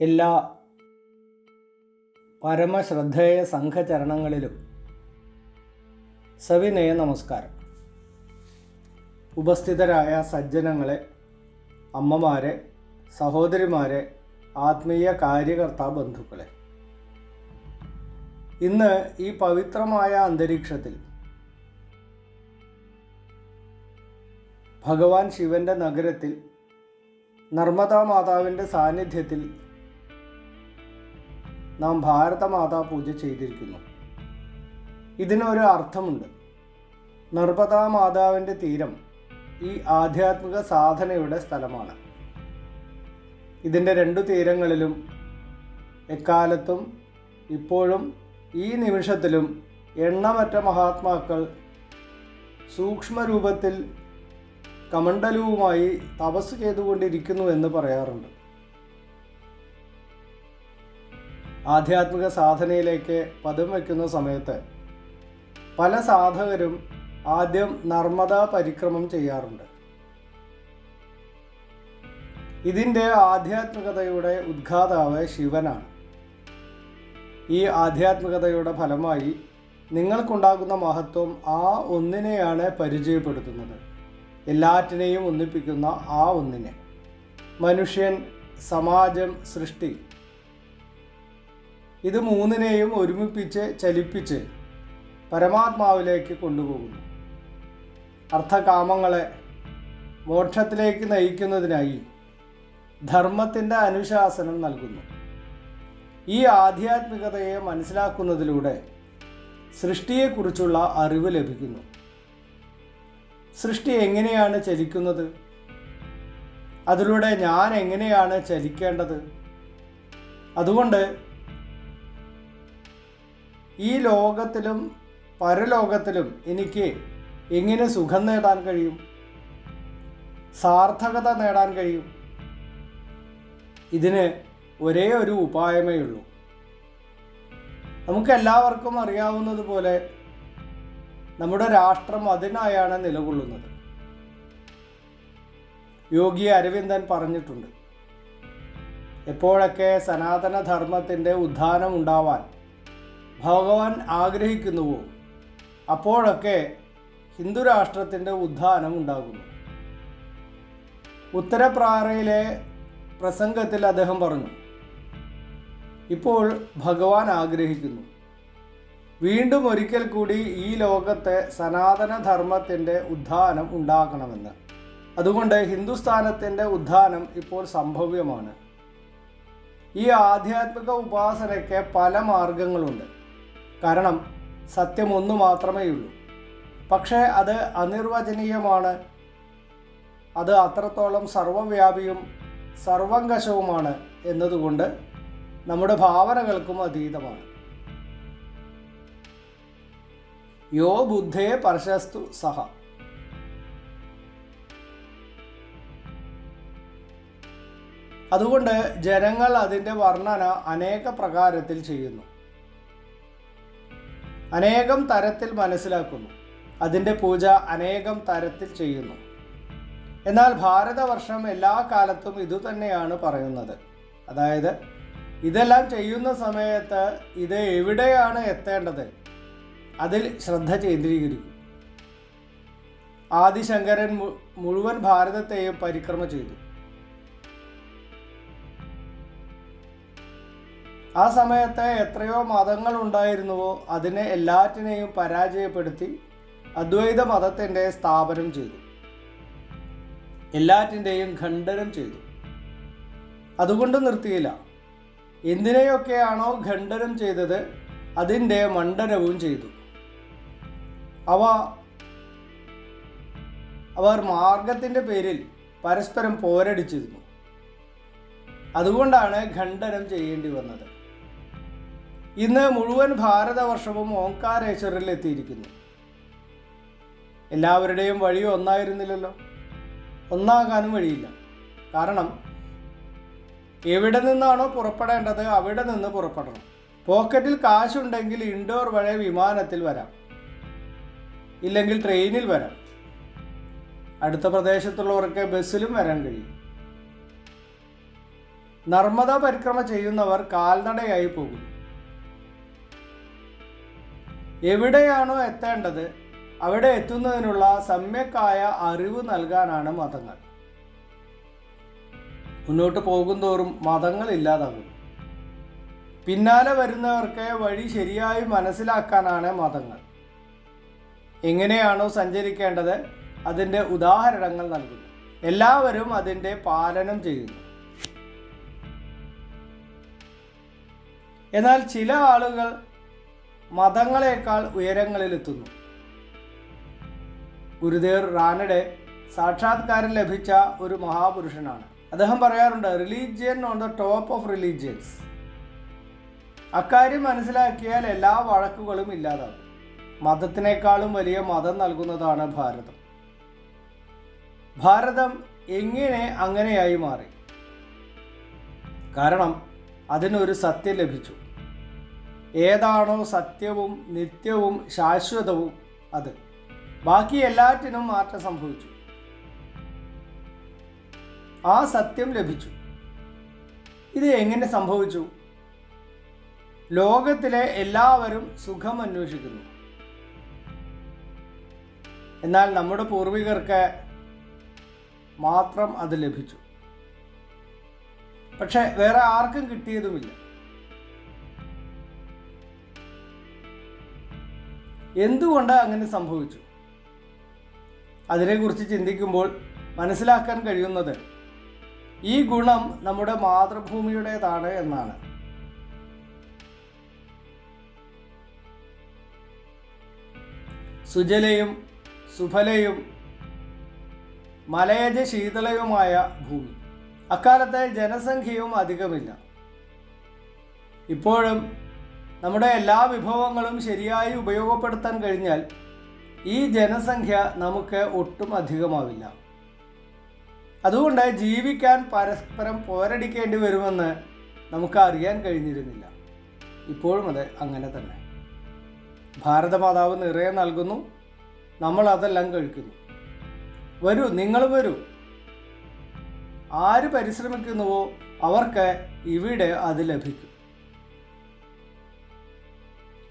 എല്ലാ പരമശ്രദ്ധേയ സംഘചരണങ്ങളിലും സവിനയ നമസ്കാരം. ഉപസ്ഥിതരായ സജ്ജനങ്ങളെ, അമ്മമാരെ, സഹോദരിമാരെ, ആത്മീയ കാര്യകർത്താ ബന്ധുക്കളെ, ഇന്ന് ഈ പവിത്രമായ അന്തരീക്ഷത്തിൽ ഭഗവാൻ ശിവൻ്റെ നഗരത്തിൽ നർമ്മദാ മാതാവിൻ്റെ സാന്നിധ്യത്തിൽ നാം ഭാരതമാതാ പൂജ ചെയ്തിരിക്കുന്നു. ഇതിനൊരു അർത്ഥമുണ്ട്. നർമ്മദാ മാതാവിൻ്റെ തീരം ഈ ആധ്യാത്മിക സാധനയുടെ സ്ഥലമാണ്. ഇതിൻ്റെ രണ്ടു തീരങ്ങളിലും എക്കാലത്തും ഇപ്പോഴും ഈ നിമിഷത്തിലും എണ്ണമറ്റ മഹാത്മാക്കൾ സൂക്ഷ്മരൂപത്തിൽ കമണ്ഡലവുമായി തപസ് ചെയ്തുകൊണ്ടിരിക്കുന്നു എന്ന് പറയാറുണ്ട്. ആധ്യാത്മിക സാധനയിലേക്ക് പദം വയ്ക്കുന്ന സമയത്ത് പല സാധകരും ആദ്യം നർമ്മദാ പരിക്രമം ചെയ്യാറുണ്ട്. ഇതിൻ്റെ ആധ്യാത്മികതയുടെ ഉദ്ഘാതാവ് ശിവനാണ്. ഈ ആധ്യാത്മികതയുടെ ഫലമായി നിങ്ങൾക്കുണ്ടാകുന്ന മഹത്വം ആ ഒന്നിനെയാണ് പരിചയപ്പെടുത്തുന്നത്. എല്ലാറ്റിനെയും ഒന്നിപ്പിക്കുന്ന ആ ഒന്നിനെ. മനുഷ്യൻ, സമാജം, സൃഷ്ടി, ഇത് മൂന്നിനെയും ഒരുമിപ്പിച്ച് ചലിപ്പിച്ച് പരമാത്മാവിലേക്ക് കൊണ്ടുപോകുന്നു. അർത്ഥകാമങ്ങളെ മോക്ഷത്തിലേക്ക് നയിക്കുന്നതിനായി ധർമ്മത്തിൻ്റെ അനുശാസനം നൽകുന്നു. ഈ ആധ്യാത്മികതയെ മനസ്സിലാക്കുന്നതിലൂടെ സൃഷ്ടിയെക്കുറിച്ചുള്ള അറിവ് ലഭിക്കുന്നു. സൃഷ്ടി എങ്ങനെയാണ് ചലിക്കുന്നത്? അതിലൂടെ ഞാൻ എങ്ങനെയാണ് ചലിക്കേണ്ടത്? അതുകൊണ്ട് ഈ ലോകത്തിലും പരലോകത്തിലും എനിക്ക് എങ്ങനെ സുഖം നേടാൻ കഴിയും, സാർത്ഥകത നേടാൻ കഴിയും? ഇതിന് ഒരേ ഒരു ഉപായമേ ഉള്ളൂ. നമുക്കെല്ലാവർക്കും അറിയാവുന്നതുപോലെ നമ്മുടെ രാഷ്ട്രം അതിനായാണ് നിലകൊള്ളുന്നത്. യോഗി അരവിന്ദൻ പറഞ്ഞിട്ടുണ്ട്, എപ്പോഴൊക്കെ സനാതനധർമ്മത്തിൻ്റെ ഉത്ഥാനം ഉണ്ടാവാൻ ഭഗവാൻ ആഗ്രഹിക്കുന്നുവോ അപ്പോഴൊക്കെ ഹിന്ദുരാഷ്ട്രത്തിൻ്റെ ഉത്ഥാനം ഉണ്ടാകുന്നു. ഉത്തരപ്രാരയിലെ പ്രസംഗത്തിൽ അദ്ദേഹം പറഞ്ഞു, ഇപ്പോൾ ഭഗവാൻ ആഗ്രഹിക്കുന്നു വീണ്ടും ഒരിക്കൽ കൂടി ഈ ലോകത്തെ സനാതനധർമ്മത്തിൻ്റെ ഉത്ഥാനം ഉണ്ടാക്കണമെന്ന്. അതുകൊണ്ട് ഹിന്ദുസ്ഥാനത്തിൻ്റെ ഉത്ഥാനം ഇപ്പോൾ സംഭവ്യമാണ്. ഈ ആധ്യാത്മിക ഉപാസനയ്ക്ക് പല മാർഗങ്ങളുണ്ട്. കാരണം സത്യം ഒന്നു മാത്രമേ ഉള്ളൂ. പക്ഷേ അത് അനിർവചനീയമാണ്. അത് അത്രത്തോളം സർവവ്യാപിയും സർവങ്കശവുമാണ് എന്നതുകൊണ്ട് നമ്മുടെ ഭാവനകൾക്കും അതീതമാണ്. യോ ബുദ്ധേ പർശസ്തു സഹ. അതുകൊണ്ട് ജനങ്ങൾ അതിൻ്റെ വർണ്ണന അനേക പ്രകാരത്തിൽ ചെയ്യുന്നു, അനേകം തരത്തിൽ മനസ്സിലാക്കുന്നു, അതിൻ്റെ പൂജ അനേകം തരത്തിൽ ചെയ്യുന്നു. എന്നാൽ ഭാരതവർഷം എല്ലാ കാലത്തും ഇതുതന്നെയാണ് പറയുന്നത്. അതായത് ഇതെല്ലാം ചെയ്യുന്ന സമയത്ത് ഇത് എവിടെയാണ് എത്തേണ്ടത് അതിൽ ശ്രദ്ധ കേന്ദ്രീകരിക്കും. ആദിശങ്കരൻ മുഴുവൻ ഭാരതത്തെയും പരിക്രമ ചെയ്തു. ആ സമയത്ത് എത്രയോ മതങ്ങൾ ഉണ്ടായിരുന്നുവോ അതിനെ എല്ലാറ്റിനെയും പരാജയപ്പെടുത്തി അദ്വൈത മതത്തിൻ്റെ സ്ഥാപനം ചെയ്തു. എല്ലാറ്റിൻ്റെയും ഖണ്ഡനം ചെയ്തു. അതുകൊണ്ട് നിർത്തിയില്ല. എന്തിനെയൊക്കെയാണോ ഖണ്ഡനം ചെയ്തത് അതിൻ്റെ മണ്ഡനവും ചെയ്തു. അവർ മാർഗത്തിൻ്റെ പേരിൽ പരസ്പരം പോരടിച്ചിരുന്നു. അതുകൊണ്ടാണ് ഖണ്ഡനം ചെയ്യേണ്ടി വന്നത്. ഇന്ന് മുഴുവൻ ഭാരതവർഷവും ഓംകാരേശ്വറിൽ എത്തിയിരിക്കുന്നു. എല്ലാവരുടെയും വഴി ഒന്നായിരുന്നില്ലല്ലോ. ഒന്നാകാനും വഴിയില്ല. കാരണം എവിടെ നിന്നാണോ പുറപ്പെടേണ്ടത് അവിടെ നിന്ന് പുറപ്പെടണം. പോക്കറ്റിൽ കാശുണ്ടെങ്കിൽ ഇൻഡോർ വഴി വിമാനത്തിൽ വരാം, ഇല്ലെങ്കിൽ ട്രെയിനിൽ വരാം. അടുത്ത പ്രദേശത്തുള്ളവർക്ക് ബസ്സിലും വരാൻ കഴിയും. നർമ്മദ പരിക്രമ ചെയ്യുന്നവർ കാൽനടയായി പോകുന്നു. എവിടെയാണോ എത്തേണ്ടത് അവിടെ എത്തുന്നതിനുള്ള സമ്യക്കായ അറിവ് നൽകാനാണ് മതങ്ങൾ. മുന്നോട്ട് പോകുന്തോറും മതങ്ങൾ ഇല്ലാതാകുന്നു. പിന്നാലെ വരുന്നവർക്ക് വഴി ശരിയായി മനസ്സിലാക്കാനാണ് മതങ്ങൾ. എങ്ങനെയാണോ സഞ്ചരിക്കേണ്ടത് അതിൻ്റെ ഉദാഹരണങ്ങൾ നൽകുന്നു. എല്ലാവരും അതിൻ്റെ പാലനം ചെയ്യുന്നു. എന്നാൽ ചില ആളുകൾ മതങ്ങളെക്കാൾ ഉയരങ്ങളിലെത്തുന്നു. ഗുരുദേവ് റാനഡെ സാക്ഷാത്കാരം ലഭിച്ച ഒരു മഹാപുരുഷനാണ്. അദ്ദേഹം പറയാറുണ്ട്, religion one the top of religions. അക്കാര്യം മനസ്സിലാക്കിയാൽ എല്ലാ വഴക്കുകളും ഇല്ലാതാകും. മതത്തിനേക്കാളും വലിയ മതം നൽകുന്നതാണ് ഭാരതം. ഭാരതം എങ്ങനെ അങ്ങനെയായി മാറി? കാരണം അതിനൊരു സത്യം ലഭിച്ചു. ഏതാണോ സത്യവും നിത്യവും ശാശ്വതവും അത്. ബാക്കി എല്ലാറ്റിനും മാറ്റം സംഭവിച്ചു. ആ സത്യം ലഭിച്ചു. ഇത് എങ്ങനെ സംഭവിച്ചു? ലോകത്തിലെ എല്ലാവരും സുഖം അന്വേഷിക്കുന്നു. എന്നാൽ നമ്മുടെ പൂർവികർക്ക് മാത്രം അത് ലഭിച്ചു. പക്ഷെ വേറെ ആർക്കും കിട്ടിയതുമില്ല. എന്തുകൊണ്ട് അങ്ങനെ സംഭവിച്ചു? അതിനെക്കുറിച്ച് ചിന്തിക്കുമ്പോൾ മനസ്സിലാക്കാൻ കഴിയുന്നത് ഈ ഗുണം നമ്മുടെ മാതൃഭൂമിയുടേതാണ് എന്നാണ്. സുജലയും സുഫലയും മലയജ ശീതളയുമായ ഭൂമി. അക്കാലത്ത് ജനസംഖ്യയും അധികമില്ല. ഇപ്പോഴും നമ്മുടെ എല്ലാ വിഭവങ്ങളും ശരിയായി ഉപയോഗപ്പെടുത്താൻ കഴിഞ്ഞാൽ ഈ ജനസംഖ്യ നമുക്ക് ഒട്ടും അധികമാവില്ല. അതുകൊണ്ട് ജീവിക്കാൻ പരസ്പരം പോരടിക്കേണ്ടി വരുമെന്ന് നമുക്ക് അറിയാൻ കഴിഞ്ഞിരുന്നില്ല. ഇപ്പോഴും അത് അങ്ങനെ തന്നെ. ഭാരതമാതാവ് നിറയെ നൽകുന്നു, നമ്മൾ അതെല്ലാം കഴിക്കുന്നു. വരൂ, നിങ്ങൾ വരൂ. ആര് പരിശ്രമിക്കുന്നുവോ അവർക്ക് ഇവിടെ അത് ലഭിക്കും.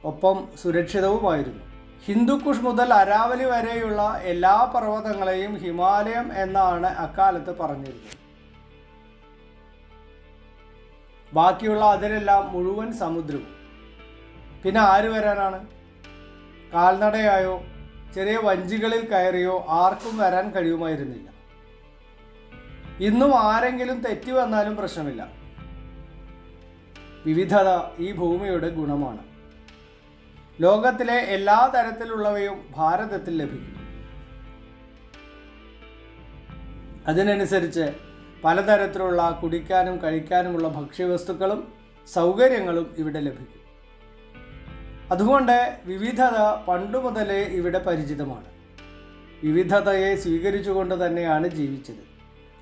ഒപ്പം സുരക്ഷിതവുമായിരുന്നു. ഹിന്ദുക്കുഷ് മുതൽ അരാവലി വരെയുള്ള എല്ലാ പർവ്വതങ്ങളെയും ഹിമാലയം എന്നാണ് അക്കാലത്ത് പറഞ്ഞിരുന്നത്. ബാക്കിയുള്ള അതിരെല്ലാം മുഴുവൻ സമുദ്രവും. പിന്നെ ആര് വരാനാണ്? കാൽനടയായോ ചെറിയ വഞ്ചികളിൽ കയറിയോ ആർക്കും വരാൻ കഴിയുമായിരുന്നില്ല. ഇന്നും ആരെങ്കിലും തെറ്റി വന്നാലും പ്രശ്നമില്ല. വിവിധത ഈ ഭൂമിയുടെ ഗുണമാണ്. ലോകത്തിലെ എല്ലാ തരത്തിലുള്ളവയും ഭാരതത്തിൽ ലഭിക്കും. അതിനനുസരിച്ച് പലതരത്തിലുള്ള കുടിക്കാനും കഴിക്കാനുമുള്ള ഭക്ഷ്യവസ്തുക്കളും സൗകര്യങ്ങളും ഇവിടെ ലഭിക്കും. അതുകൊണ്ട് വിവിധത പണ്ടുമുതലേ ഇവിടെ പരിചിതമാണ്. വിവിധതയെ സ്വീകരിച്ചുകൊണ്ട് തന്നെയാണ് ജീവിച്ചത്.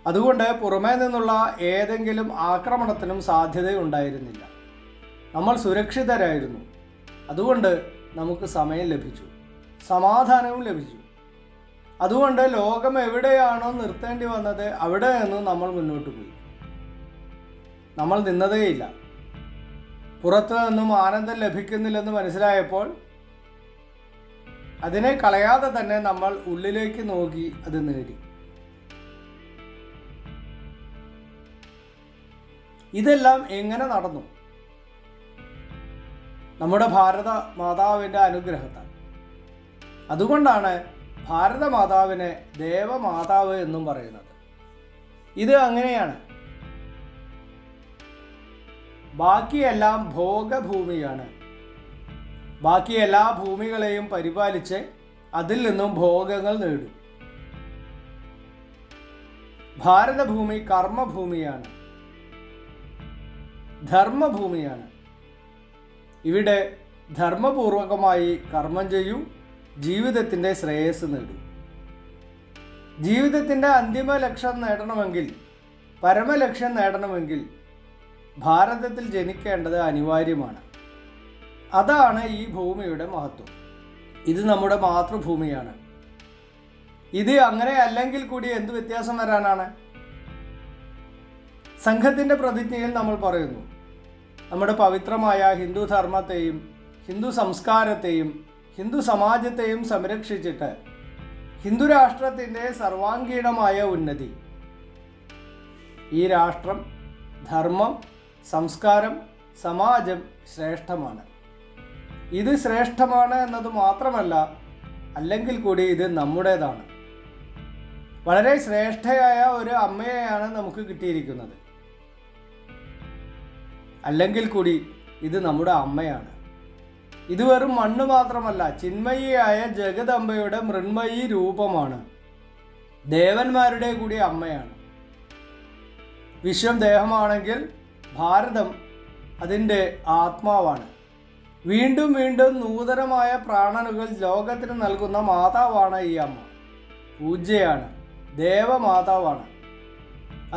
അതുകൊണ്ട് പുറമേ നിന്നുള്ള ഏതെങ്കിലും ആക്രമണത്തിനും സാധ്യതയുണ്ടായിരുന്നില്ല. നമ്മൾ സുരക്ഷിതരായിരുന്നു. അതുകൊണ്ട് നമുക്ക് സമയം ലഭിച്ചു, സമാധാനവും ലഭിച്ചു. അതുകൊണ്ട് ലോകം എവിടെയാണോ നിർത്തേണ്ടി വന്നത് അവിടെ നിന്നും നമ്മൾ മുന്നോട്ട് പോയി. നമ്മൾ നിന്നതേയില്ല. പുറത്തു നിന്നും ആനന്ദം ലഭിക്കുന്നില്ലെന്ന് മനസ്സിലായപ്പോൾ അതിനെ കളയാതെ തന്നെ നമ്മൾ ഉള്ളിലേക്ക് നോക്കി അത് നേടി. ഇതെല്ലാം എങ്ങനെ നടന്നു? നമ്മുടെ ഭാരത മാതാവിൻ്റെ അനുഗ്രഹത്താൽ. അതുകൊണ്ടാണ് ഭാരത മാതാവിനെ ദേവമാതാവ് എന്നും പറയുന്നത്. ഇത് അങ്ങനെയാണ്. ബാക്കിയെല്ലാം ഭോഗഭൂമിയാണ്. ബാക്കി എല്ലാ ഭൂമികളെയും പരിപാലിച്ച് അതിൽ നിന്നും ഭോഗങ്ങൾ നേടും. ഭാരതഭൂമി കർമ്മഭൂമിയാണ്, ധർമ്മഭൂമിയാണ്. ഇവിടെ ധർമ്മപൂർവകമായി കർമ്മം ചെയ്യൂ, ജീവിതത്തിൻ്റെ ശ്രേയസ് നേടൂ. ജീവിതത്തിൻ്റെ അന്തിമ ലക്ഷ്യം നേടണമെങ്കിൽ, പരമലക്ഷ്യം നേടണമെങ്കിൽ ഭാരതത്തിൽ ജനിക്കേണ്ടത് അനിവാര്യമാണ്. അതാണ് ഈ ഭൂമിയുടെ മഹത്വം. ഇത് നമ്മുടെ മാതൃഭൂമിയാണ്. ഇത് അങ്ങനെ അല്ലെങ്കിൽ കൂടി എന്ത് വ്യത്യാസം വരാനാണ്? സംഘത്തിൻ്റെ പ്രതിജ്ഞയിൽ നമ്മൾ പറയുന്നു, നമ്മുടെ പവിത്രമായ ഹിന്ദു ധർമ്മത്തെയും ഹിന്ദു സംസ്കാരത്തെയും ഹിന്ദു സമാജത്തെയും സംരക്ഷിച്ചിട്ട് ഹിന്ദു രാഷ്ട്രത്തിൻ്റെ സർവാംഗീണമായ ഉന്നതി, ഈ രാഷ്ട്രം, ധർമ്മം, സംസ്കാരം, സമാജം ശ്രേഷ്ഠമാണ്. ഇത് ശ്രേഷ്ഠമാണ് എന്നത് മാത്രമല്ല, അല്ലെങ്കിൽ കൂടി ഇത് നമ്മുടേതാണ്. വളരെ ശ്രേഷ്ഠയായ ഒരു അമ്മയെയാണ് നമുക്ക് കിട്ടിയിരിക്കുന്നത്. അല്ലെങ്കിൽ കൂടി ഇത് നമ്മുടെ അമ്മയാണ്. ഇത് വെറും മണ്ണ് മാത്രമല്ല, ചിന്മയിയായ ജഗദംബയുടെ മൃണ്മയി രൂപമാണ്. ദേവന്മാരുടെ കൂടി അമ്മയാണ്. വിശ്വം ദേഹമാണെങ്കിൽ ഭാരതം അതിൻ്റെ ആത്മാവാണ്. വീണ്ടും വീണ്ടും നൂതനമായ പ്രാണനുകൾ ലോകത്തിന് നൽകുന്ന മാതാവാണ് ഈ അമ്മ. പൂജ്യയാണ്, ദേവമാതാവാണ്.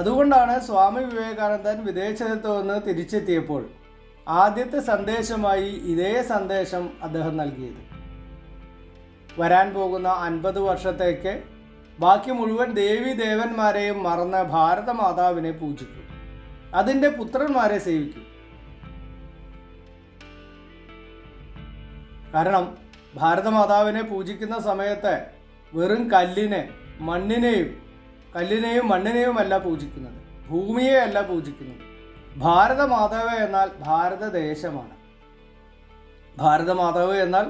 അതുകൊണ്ടാണ് സ്വാമി വിവേകാനന്ദൻ വിദേശത്ത് നിന്ന് തിരിച്ചെത്തിയപ്പോൾ ആദ്യത്തെ സന്ദേശമായി ഇതേ സന്ദേശം അദ്ദേഹം നൽകിയത്. വരാൻ പോകുന്ന 50 വർഷത്തേക്ക് ബാക്കി മുഴുവൻ ദേവി ദേവന്മാരെയും മറന്ന് ഭാരതമാതാവിനെ പൂജിക്കും, അതിൻ്റെ പുത്രന്മാരെ സേവിക്കും. കാരണം ഭാരതമാതാവിനെ പൂജിക്കുന്ന സമയത്ത് വെറും കല്ലിനെയും മണ്ണിനെയുമല്ല പൂജിക്കുന്നത്, ഭൂമിയെയല്ല പൂജിക്കുന്നത്. ഭാരതമാതാവ് എന്നാൽ ഭാരതദേശമാണ്. ഭാരതമാതാവ് എന്നാൽ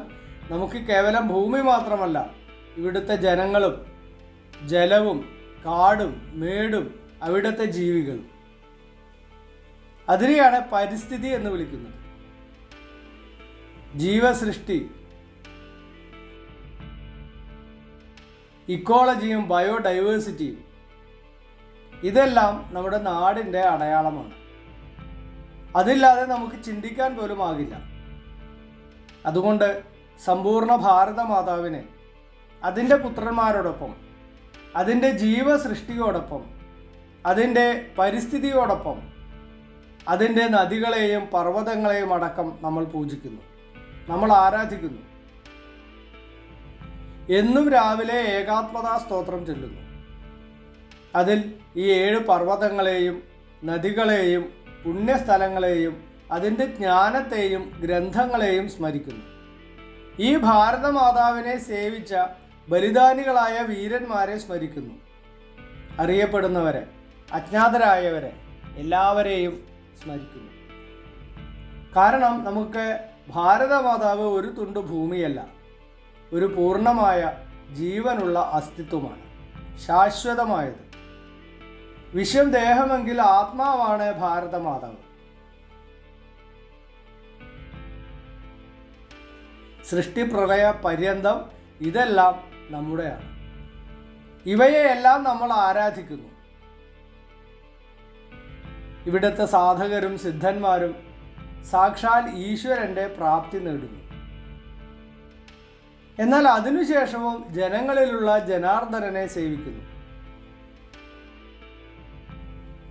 നമുക്ക് കേവലം ഭൂമി മാത്രമല്ല, ഇവിടുത്തെ ജനങ്ങളും ജലവും കാടും മേടും അവിടുത്തെ ജീവികളും. അതിനെയാണ് പരിസ്ഥിതി എന്ന് വിളിക്കുന്നത്. ജീവസൃഷ്ടി, ഇക്കോളജിയും ബയോഡൈവേഴ്സിറ്റിയും, ഇതെല്ലാം നമ്മുടെ നാടിൻ്റെ അടയാളമാണ്. അതില്ലാതെ നമുക്ക് ചിന്തിക്കാൻ പോലും ആകില്ല. അതുകൊണ്ട് സമ്പൂർണ്ണ ഭാരതമാതാവിനെ അതിൻ്റെ പുത്രന്മാരോടൊപ്പം, അതിൻ്റെ ജീവസൃഷ്ടിയോടൊപ്പം, അതിൻ്റെ പരിസ്ഥിതിയോടൊപ്പം, അതിൻ്റെ നദികളെയും പർവ്വതങ്ങളെയും അടക്കം നമ്മൾ പൂജിക്കുന്നു, നമ്മൾ ആരാധിക്കുന്നു. എന്നും രാവിലെ ഏകാത്മതാ സ്തോത്രം ചൊല്ലുന്നു. അതിൽ ഈ 7 പർവ്വതങ്ങളെയും നദികളെയും പുണ്യസ്ഥലങ്ങളെയും അതിൻ്റെ ജ്ഞാനത്തെയും ഗ്രന്ഥങ്ങളെയും സ്മരിക്കുന്നു. ഈ ഭാരതമാതാവിനെ സേവിച്ച ബലിദാനികളായ വീരന്മാരെ സ്മരിക്കുന്നു. അറിയപ്പെടുന്നവരെ, അജ്ഞാതരായവരെ എല്ലാവരെയും സ്മരിക്കുന്നു. കാരണം നമുക്ക് ഭാരതമാതാവ് ഒരു തുണ്ട് ഭൂമിയല്ല, ഒരു പൂർണ്ണമായ ജീവനുള്ള അസ്തിത്വമാണ്, ശാശ്വതമായത്. വിശ്വം ദേഹമെങ്കിൽ ആത്മാവാണ് ഭാരതമാതാവ്. സൃഷ്ടിപ്രളയ പര്യന്തം ഇതെല്ലാം നമ്മുടെയാണ്. ഇവയെല്ലാം നമ്മൾ ആരാധിക്കുന്നു. ഇവിടുത്തെ സാധകരും സിദ്ധന്മാരും സാക്ഷാൽ ഈശ്വരൻ്റെ പ്രാപ്തി നേടുന്നു. എന്നാൽ അതിനുശേഷവും ജനങ്ങളിലുള്ള ജനാർദ്ദനനെ സേവിക്കുന്നു.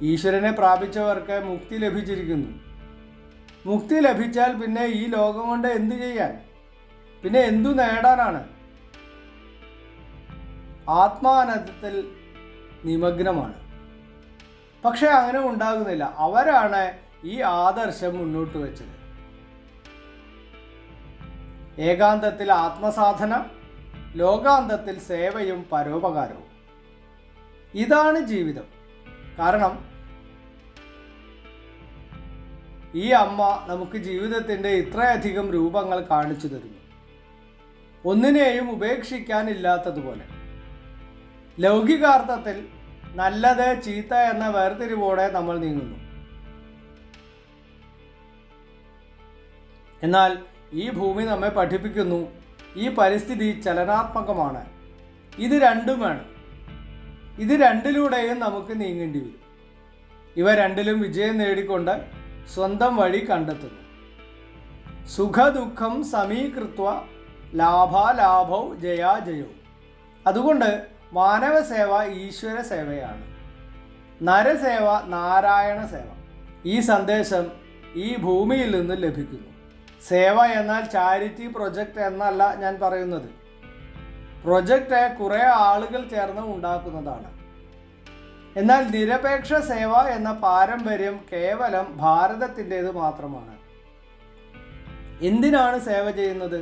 ഈശ്വരനെ പ്രാപിച്ചവർക്ക് മുക്തി ലഭിച്ചിരിക്കുന്നു. മുക്തി ലഭിച്ചാൽ പിന്നെ ഈ ലോകം കൊണ്ട് എന്തു ചെയ്യാൻ, പിന്നെ എന്തു നേടാനാണ്? ആത്മാനന്ദത്തിൽ നിമഗ്നമാണ്. പക്ഷെ അങ്ങനെ ഉണ്ടാകുന്നില്ല. അവരാണ് ഈ ആദർശം മുന്നോട്ട് വെച്ചത്. ഏകാന്തത്തിൽ ആത്മസാധന, ലോകാന്തത്തിൽ സേവയും പരോപകാരവും. ഇതാണ് ജീവിതം. കാരണം ഈ അമ്മ നമുക്ക് ജീവിതത്തിൻ്റെ ഇത്രയധികം രൂപങ്ങൾ കാണിച്ചു തരുന്നു. ഒന്നിനെയും ഉപേക്ഷിക്കാനില്ലാത്തതുപോലെ. ലൗകികാർത്ഥത്തിൽ നല്ലത് ചീത്ത എന്ന വേർതിരിവോടെ നമ്മൾ നീങ്ങുന്നു. എന്നാൽ ഈ ഭൂമി നമ്മെ പഠിപ്പിക്കുന്നു, ഈ പരിസ്ഥിതി ചലനാത്മകമാണ്. ഇത് രണ്ടും വേണം. ഇത് രണ്ടിലൂടെയും നമുക്ക് നീങ്ങേണ്ടി വരും. ഇവ രണ്ടിലും വിജയം നേടിക്കൊണ്ട് സ്വന്തം വഴി കണ്ടെത്തുന്നു. സുഖദുഃഖം സമീകൃത്വ ലാഭാലാഭൗ ജയാജയവും. അതുകൊണ്ട് മാനവസേവ ഈശ്വര സേവയാണ്, നരസേവ നാരായണ സേവ. ഈ സന്ദേശം ഈ ഭൂമിയിൽ നിന്ന് ലഭിക്കുന്നു. സേവ എന്നാൽ ചാരിറ്റി പ്രൊജക്റ്റ് എന്നല്ല ഞാൻ പറയുന്നത്. പ്രൊജക്റ്റ് കുറേ ആളുകൾ ചേർന്ന് ഉണ്ടാക്കുന്നതാണ്. എന്നാൽ നിരപേക്ഷ സേവ എന്ന പാരമ്പര്യം കേവലം ഭാരതത്തിൻ്റേത് മാത്രമാണ്. എന്തിനാണ് സേവ ചെയ്യുന്നത്?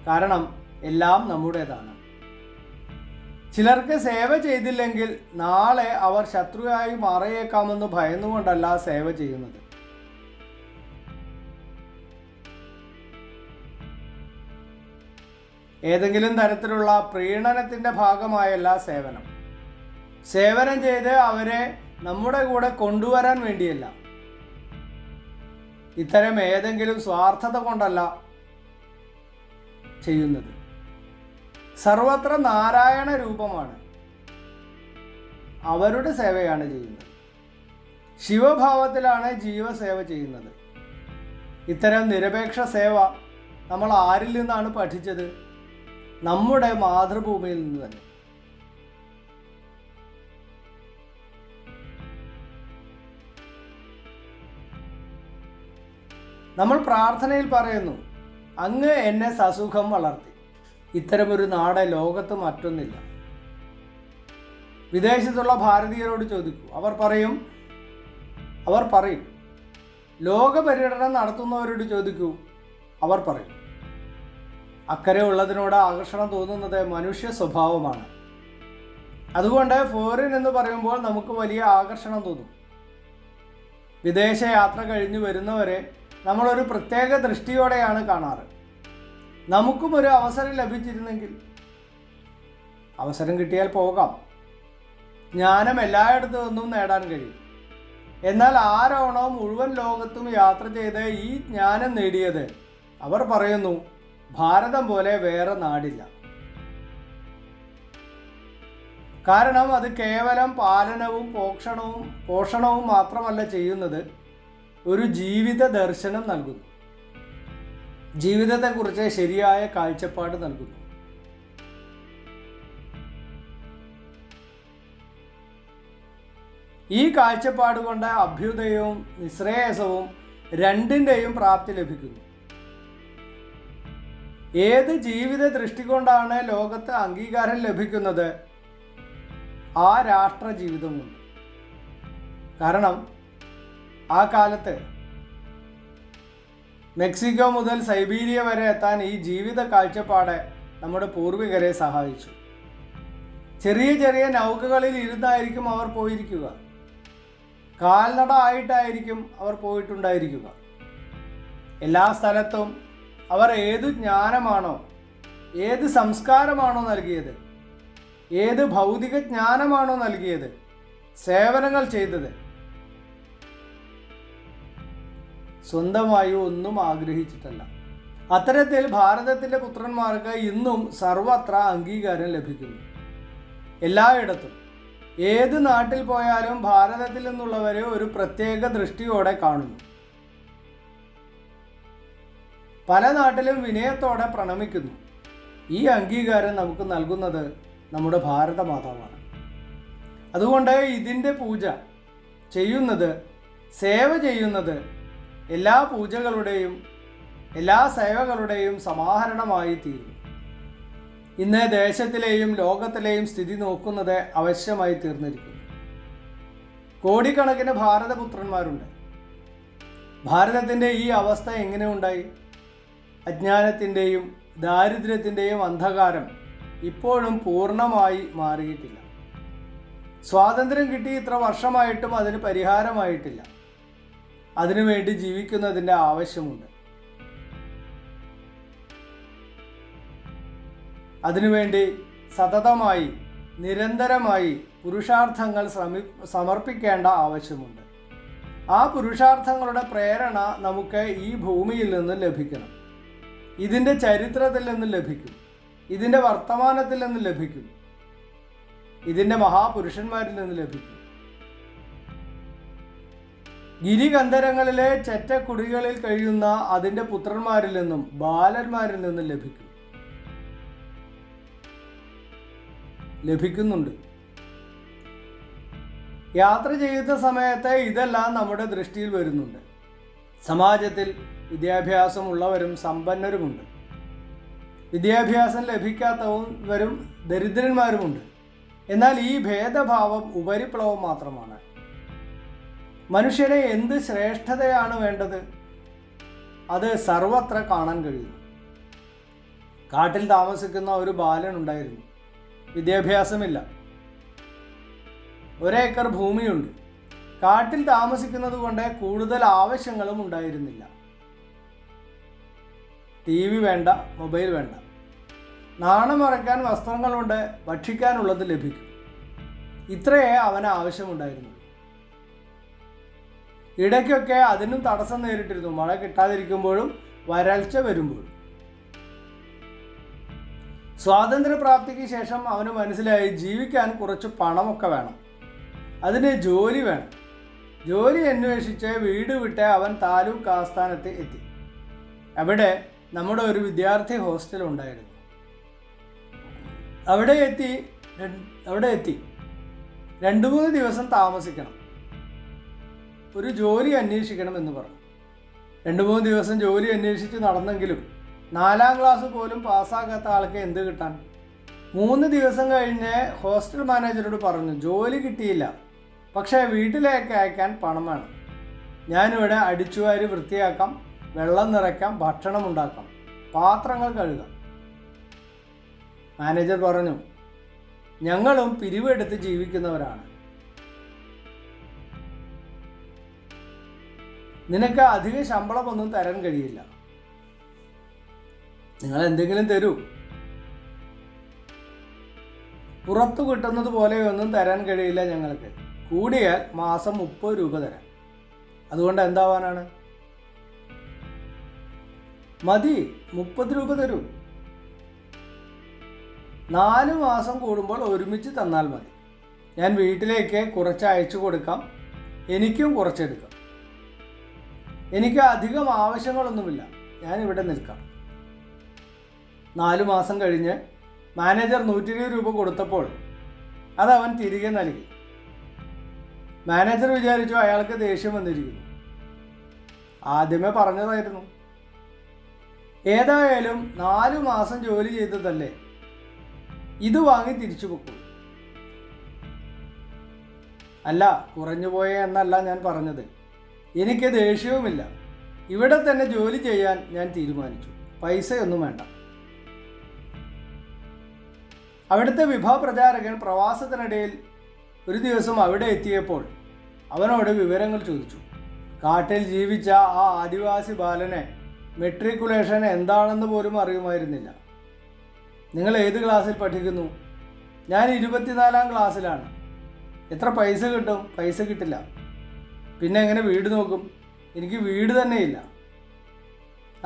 കാരണം എല്ലാം നമ്മുടേതാണ്. ചിലർക്ക് സേവ ചെയ്തില്ലെങ്കിൽ നാളെ അവർ ശത്രുവായി മാറിയേക്കാമെന്ന് ഭയന്നുകൊണ്ടല്ല സേവ ചെയ്യുന്നത്. ഏതെങ്കിലും തരത്തിലുള്ള പ്രീണനത്തിൻ്റെ ഭാഗമായല്ല സേവനം. സേവനം ചെയ്ത് അവരെ നമ്മുടെ കൂടെ കൊണ്ടുവരാൻ വേണ്ടിയല്ല. ഇത്തരം ഏതെങ്കിലും സ്വാർത്ഥത കൊണ്ടല്ല ചെയ്യുന്നത്. സർവത്ര നാരായണ രൂപമാണ്. അവരുടെ സേവയാണ് ചെയ്യുന്നത്. ശിവഭാവത്തിലാണ് ജീവസേവ ചെയ്യുന്നത്. ഇത്തരം നിരപേക്ഷ സേവ നമ്മൾ ആരിൽ നിന്നാണ് പഠിച്ചത്? നമ്മുടെ മാതൃഭൂമിയിൽ നിന്ന് തന്നെ. നമ്മൾ പ്രാർത്ഥനയിൽ പറയുന്നു, അങ്ങ് എന്നെ സസുഖം വളർത്തി. ഇത്തരമൊരു നാട് ലോകത്ത് മറ്റൊന്നില്ല. വിദേശത്തുള്ള ഭാരതീയരോട് ചോദിക്കൂ, അവർ പറയും. ലോക പര്യടനം നടത്തുന്നവരോട് ചോദിക്കൂ, അവർ പറയും. അക്കരെ ഉള്ളതിനോട് ആകർഷണം തോന്നുന്നത് മനുഷ്യ സ്വഭാവമാണ്. അതുകൊണ്ട് ഫോറിൻ എന്ന് പറയുമ്പോൾ നമുക്ക് വലിയ ആകർഷണം തോന്നും. വിദേശ യാത്ര കഴിഞ്ഞു വരുന്നവരെ നമ്മളൊരു പ്രത്യേക ദൃഷ്ടിയോടെയാണ് കാണാറ്. നമുക്കും ഒരു അവസരം ലഭിച്ചിരുന്നെങ്കിൽ, അവസരം കിട്ടിയാൽ പോകാം. ജ്ഞാനം എല്ലായിടത്തു നിന്നും നേടാൻ കഴിയും. എന്നാൽ ആരാണോ മുഴുവൻ ലോകത്തും യാത്ര ചെയ്ത് ഈ ജ്ഞാനം നേടിയത്, അവർ പറയുന്നു ഭാരതം പോലെ വേറെ നാടില്ല. കാരണം അത് കേവലം പാലനവും പോഷണവും മാത്രമല്ല ചെയ്യുന്നത്, ഒരു ജീവിത ദർശനം നൽകുന്നു. ജീവിതത്തെക്കുറിച്ച് ശരിയായ കാഴ്ചപ്പാട് നൽകുന്നു. ഈ കാഴ്ചപ്പാട് കൊണ്ട് അഭ്യുദയവും നിശ്രേയസവും രണ്ടിൻ്റെയും പ്രാപ്തി ലഭിക്കുന്നു. ഏത് ജീവിത ദൃഷ്ടി കൊണ്ടാണ് ലോകത്ത് അംഗീകാരം ലഭിക്കുന്നത്? ആ രാഷ്ട്ര ജീവിതം കൊണ്ട്. കാരണം ആ കാലത്ത് മെക്സിക്കോ മുതൽ സൈബീരിയ വരെ എത്താൻ ഈ ജീവിത കാഴ്ചപ്പാട് നമ്മുടെ പൂർവികരെ സഹായിച്ചു. ചെറിയ ചെറിയ നൗകകളിൽ ഇരുന്നായിരിക്കും അവർ പോയിരിക്കുക. കാൽനട ആയിട്ടായിരിക്കും അവർ പോയിട്ടുണ്ടായിരിക്കുക. എല്ലാ സ്ഥലത്തും അവർ ഏതു ജ്ഞാനമാണോ, ഏത് സംസ്കാരമാണോ നൽകിയത്, ഏത് ഭൗതിക ജ്ഞാനമാണോ നൽകിയത്, സേവനങ്ങൾ ചെയ്തത്, സ്വന്തമായി ഒന്നും ആഗ്രഹിച്ചിട്ടല്ല. അത്തരത്തിൽ ഭാരതത്തിൻ്റെ പുത്രന്മാർക്ക് ഇന്നും സർവത്ര അംഗീകാരം ലഭിക്കുന്നു. എല്ലായിടത്തും ഏത് നാട്ടിൽ പോയാലും ഭാരതത്തിൽ നിന്നുള്ളവരെ ഒരു പ്രത്യേക ദൃഷ്ടിയോടെ കാണുന്നു. പല നാട്ടിലും വിനയത്തോടെ പ്രണമിക്കുന്നു. ഈ അംഗീകാരം നമുക്ക് നൽകുന്നത് നമ്മുടെ ഭാരത മാതാവാണ്. അതുകൊണ്ട് ഇതിൻ്റെ പൂജ ചെയ്യുന്നത്, സേവ ചെയ്യുന്നത് എല്ലാ പൂജകളുടെയും എല്ലാ സേവകളുടെയും സമാഹരണമായി തീരുന്നു. ഇന്ന് ദേശത്തിലെയും ലോകത്തിലെയും സ്ഥിതി നോക്കുന്നത് ആവശ്യമായി തീർന്നിരിക്കുന്നു. കോടിക്കണക്കിന് ഭാരതപുത്രന്മാരുണ്ട്. ഭാരതത്തിൻ്റെ ഈ അവസ്ഥ എങ്ങനെ ഉണ്ടായി? അജ്ഞാനത്തിൻ്റെയും ദാരിദ്ര്യത്തിൻ്റെയും അന്ധകാരം ഇപ്പോഴും പൂർണ്ണമായി മാറിയിട്ടില്ല. സ്വാതന്ത്ര്യം കിട്ടി ഇത്ര വർഷമായിട്ടും അതിന് പരിഹാരമായിട്ടില്ല. അതിനുവേണ്ടി ജീവിക്കുന്നതിൻ്റെ ആവശ്യമുണ്ട്. അതിനുവേണ്ടി സതതമായി നിരന്തരമായി പുരുഷാർത്ഥങ്ങൾ സമർപ്പിക്കേണ്ട ആവശ്യമുണ്ട്. ആ പുരുഷാർത്ഥങ്ങളുടെ പ്രേരണ നമുക്ക് ഈ ഭൂമിയിൽ നിന്ന് ലഭിക്കണം. ഇതിൻ്റെ ചരിത്രത്തിൽ നിന്ന് ലഭിക്കും. ഇതിൻ്റെ വർത്തമാനത്തിൽ നിന്ന് ലഭിക്കും. ഇതിൻ്റെ മഹാപുരുഷന്മാരിൽ നിന്ന് ലഭിക്കും. ഗിരികന്ധരങ്ങളിലെ ചെറ്റക്കുടികളിൽ കഴിയുന്ന അതിൻ്റെ പുത്രന്മാരിൽ നിന്നും ബാലന്മാരിൽ നിന്നും ലഭിക്കുന്നുണ്ട്. യാത്ര ചെയ്യുന്ന സമയത്ത് ഇതെല്ലാം നമ്മുടെ ദൃഷ്ടിയിൽ വരുന്നുണ്ട്. സമാജത്തിൽ വിദ്യാഭ്യാസമുള്ളവരും സമ്പന്നരുമുണ്ട്. വിദ്യാഭ്യാസം ലഭിക്കാത്തവരും ദരിദ്രന്മാരുമുണ്ട്. എന്നാൽ ഈ ഭേദഭാവം ഉപരിപ്ലവം മാത്രമാണ്. മനുഷ്യനെ എന്ത് ശ്രേഷ്ഠതയാണ് വേണ്ടത്? അത് സർവത്ര കാണാൻ കഴിയുന്നു. കാട്ടിൽ താമസിക്കുന്ന ഒരു ബാലൻ ഉണ്ടായിരുന്നു. വിദ്യാഭ്യാസമില്ല. 1 ഏക്കർ ഭൂമിയുണ്ട്. കാട്ടിൽ താമസിക്കുന്നത് കൊണ്ട് കൂടുതൽ ആവശ്യങ്ങളും ഉണ്ടായിരുന്നില്ല. TV വേണ്ട, മൊബൈൽ വേണ്ട. നാണം മറയ്ക്കാൻ വസ്ത്രങ്ങളുണ്ട്, ഭക്ഷിക്കാനുള്ളത് ലഭിക്കും. ഇത്രയേ അവന് ആവശ്യമുണ്ടായിരുന്നു. ഇടയ്ക്കൊക്കെ അതിനും തടസ്സം നേരിട്ടിരുന്നു. മഴ കിട്ടാതിരിക്കുമ്പോഴും വരൾച്ച വരുമ്പോഴും. സ്വാതന്ത്ര്യപ്രാപ്തിക്ക് ശേഷം അവന് മനസ്സിലായി ജീവിക്കാൻ കുറച്ച് പണമൊക്കെ വേണം. അതിന് ജോലി വേണം. ജോലി അന്വേഷിച്ച് വീട് വിട്ട് അവൻ താലൂക്ക് ആസ്ഥാനത്ത് എത്തി. അവിടെ നമ്മുടെ ഒരു വിദ്യാർത്ഥി ഹോസ്റ്റൽ ഉണ്ടായിരുന്നു. അവിടെ എത്തി 2-3 ദിവസം താമസിക്കണം, ഒരു ജോലി അന്വേഷിക്കണം എന്ന് പറഞ്ഞു. 2-3 ദിവസം ജോലി അന്വേഷിച്ച് നടന്നെങ്കിലും 4ാം ക്ലാസ് പോലും പാസ്സാകാത്ത ആൾക്ക് എന്ത് കിട്ടാൻ? 3 ദിവസം കഴിഞ്ഞ് ഹോസ്റ്റൽ മാനേജരോട് പറഞ്ഞു, ജോലി കിട്ടിയില്ല, പക്ഷേ വീട്ടിലേക്ക് അയക്കാൻ പണം വേണം. ഞാനിവിടെ അടിച്ചുവാരി വൃത്തിയാക്കാം, വെള്ളം നിറയ്ക്കാം, ഭക്ഷണം ഉണ്ടാക്കാം, പാത്രങ്ങൾ കഴുകാം. മാനേജർ പറഞ്ഞു, ഞങ്ങളും പിരിവെടുത്ത് ജീവിക്കുന്നവരാണ്. നിനക്ക് അധിക ശമ്പളമൊന്നും തരാൻ കഴിയില്ല. നിങ്ങൾ എന്തെങ്കിലും തരൂ. പുറത്തു കിട്ടുന്നത് പോലെയൊന്നും തരാൻ കഴിയില്ല ഞങ്ങൾക്ക്. കൂടിയാൽ മാസം 30 രൂപ തരാം. അതുകൊണ്ട് എന്താവാനാണ്? മതി, 30 രൂപ തരൂ. 4 മാസം കൂടുമ്പോൾ ഒരുമിച്ച് തന്നാൽ മതി. ഞാൻ വീട്ടിലേക്ക് കുറച്ച് അയച്ചു കൊടുക്കാം, എനിക്കും കുറച്ചെടുക്കാം. എനിക്ക് അധികം ആവശ്യങ്ങളൊന്നുമില്ല, ഞാനിവിടെ നിൽക്കാം. 4 മാസം കഴിഞ്ഞ് മാനേജർ 120 രൂപ കൊടുത്തപ്പോൾ അതവൻ തിരികെ നൽകി. മാനേജർ വിചാരിച്ചു അയാൾക്ക് ദേഷ്യം വന്നിരിക്കുന്നു. ആദ്യമേ പറഞ്ഞതായിരുന്നു. ഏതായാലും 4 മാസം ജോലി ചെയ്തതല്ലേ, ഇത് വാങ്ങി തിരിച്ചു പൊക്കൂ. അല്ല, കുറഞ്ഞുപോയ എന്നല്ല ഞാൻ പറഞ്ഞത്. എനിക്ക് ദേഷ്യവുമില്ല. ഇവിടെ തന്നെ ജോലി ചെയ്യാൻ ഞാൻ തീരുമാനിച്ചു. പൈസയൊന്നും വേണ്ട. അവിടുത്തെ വിഭവപ്രചാരകൻ പ്രവാസത്തിനിടയിൽ ഒരു ദിവസം അവിടെ എത്തിയപ്പോൾ അവനോട് വിവരങ്ങൾ ചോദിച്ചു. കാട്ടിൽ ജീവിച്ച ആ ആദിവാസി ബാലനെ മെട്രിക്കുലേഷൻ എന്താണെന്ന് പോലും അറിയുമായിരുന്നില്ല. നിങ്ങൾ ഏത് ക്ലാസ്സിൽ പഠിക്കുന്നു? ഞാൻ 24ാം ക്ലാസ്സിലാണ്. എത്ര പൈസ കിട്ടും? പൈസ കിട്ടില്ല. പിന്നെ എങ്ങനെ വീട് നോക്കും? എനിക്ക് വീട് തന്നെയില്ല.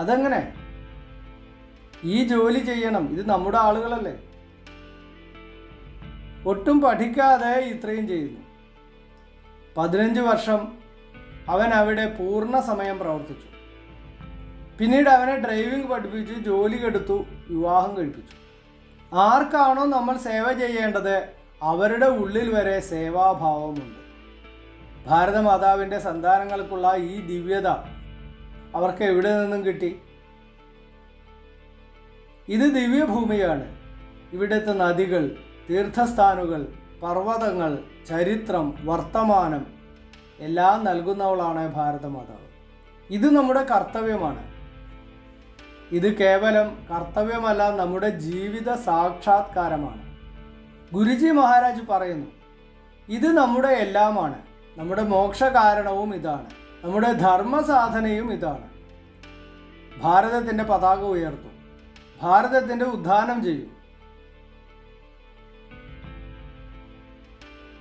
അതെങ്ങനെ? ഈ ജോലി ചെയ്യണം, ഇത് നമ്മുടെ ആളുകളല്ലേ. ഒട്ടും പഠിക്കാതെ ഇത്രയും ചെയ്യുന്നു. 15 വർഷം അവൻ അവിടെ പൂർണ്ണ സമയം പ്രവർത്തിച്ചു. പിന്നീട് അവനെ ഡ്രൈവിംഗ് പഠിപ്പിച്ചു, ജോലി കെടുത്തു, വിവാഹം കഴിപ്പിച്ചു. ആർക്കാണോ നമ്മൾ സേവ ചെയ്യേണ്ടത് അവരുടെ ഉള്ളിൽ വരെ സേവാഭാവമുണ്ട്. ഭാരതമാതാവിൻ്റെ സന്താനങ്ങൾക്കുള്ള ഈ ദിവ്യത അവർക്ക് എവിടെ നിന്നും കിട്ടി? ഇത് ദിവ്യഭൂമിയാണ്. ഇവിടുത്തെ നദികൾ, തീർത്ഥസ്ഥാനുകൾ, പർവ്വതങ്ങൾ, ചരിത്രം, വർത്തമാനം എല്ലാം നൽകുന്നവളാണ് ഭാരതമാതാവ്. ഇത് നമ്മുടെ കർത്തവ്യമാണ്. ഇത് കേവലം കർത്തവ്യമല്ല, നമ്മുടെ ജീവിത സാക്ഷാത്കാരമാണ്. ഗുരുജി മഹാരാജ് പറയുന്നു, ഇത് നമ്മുടെ എല്ലാമാണ്. നമ്മുടെ മോക്ഷകാരണവും ഇതാണ്. നമ്മുടെ ധർമ്മസാധനയും ഇതാണ്. ഭാരതത്തിൻ്റെ പതാക ഉയർത്തും, ഭാരതത്തിൻ്റെ ഉദ്ധാനം ചെയ്യും.